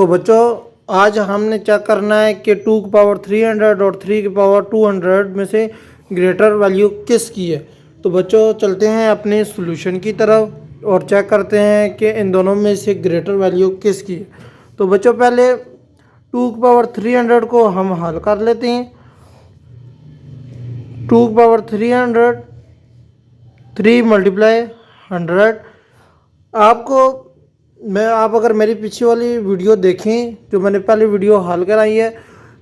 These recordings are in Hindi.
तो बच्चों आज हमने चेक करना है कि 2 की पावर 300 और 3 की पावर 200 में से ग्रेटर वैल्यू किसकी है। तो बच्चों चलते हैं अपने सॉल्यूशन की तरफ और चेक करते हैं कि इन दोनों में से ग्रेटर वैल्यू किसकी है। तो बच्चों पहले 2 की पावर 300 को हम हल कर लेते हैं। 2 की पावर 300 3 मल्टीप्लाई 100। आप अगर मेरी पीछे वाली वीडियो देखें जो मैंने पहले वीडियो हल कराई है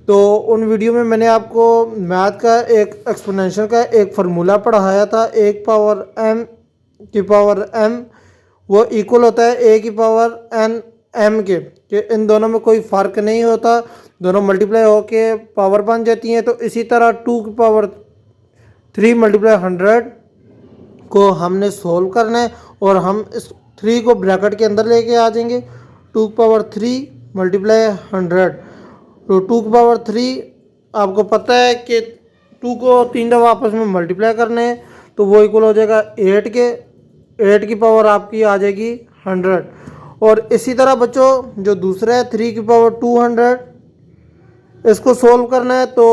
तो उन वीडियो में मैंने आपको मैथ का एक एक्सपोनेंशियल का एक फार्मूला पढ़ाया था। एक पावर m की पावर m वो इक्वल होता है a की पावर n m के, कि इन दोनों में कोई फ़र्क नहीं होता, दोनों मल्टीप्लाई होके पावर बन जाती हैं। तो इसी तरह 2 की पावर 3 मल्टीप्लाई 100 को हमने सोल्व करना है और हम इस 3 को ब्रैकेट के अंदर लेके आ जाएंगे। 2 की पावर 3 मल्टीप्लाई 100, तो 2 की पावर 3 आपको पता है कि 2 को 3 दफ़ा आपस में मल्टीप्लाई करने हैं तो वो इक्वल हो जाएगा 8 के। 8 की पावर आपकी आ जाएगी 100। और इसी तरह बच्चों जो दूसरा है 3 की पावर 200, इसको सोल्व करना है तो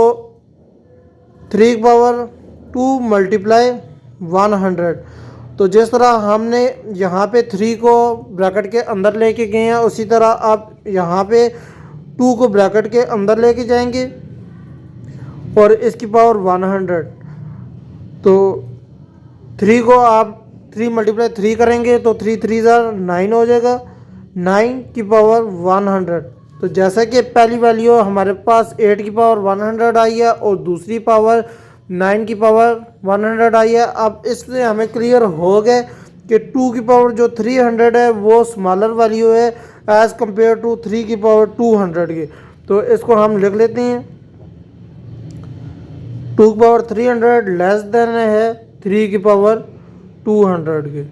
3 की पावर 2 मल्टीप्लाई 100। तो जिस तरह हमने यहाँ पे 3 को ब्रैकेट के अंदर लेके गए हैं उसी तरह आप यहाँ पे 2 को ब्रैकेट के अंदर लेके जाएंगे और इसकी पावर 100। तो 3 को आप 3 मल्टीप्लाई 3 करेंगे तो 3 3 9 हो जाएगा, 9 की पावर 100। तो जैसा कि पहली वैल्यू हमारे पास 8 की पावर 100 आई है और दूसरी पावर 9 की पावर 100 आई है। अब इससे हमें क्लियर हो गया कि 2 की पावर जो 300 है वो स्मॉलर वैल्यू है एज़ कंपेयर टू 3 की पावर 200 की। तो इसको हम लिख लेते हैं 2 की पावर 300 लेस देन है 3 की पावर 200 के।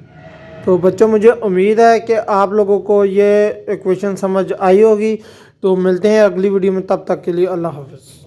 तो बच्चों मुझे उम्मीद है कि आप लोगों को ये इक्वेशन समझ आई होगी। तो मिलते हैं अगली वीडियो में, तब तक के लिए अल्लाह हाफ़िज़।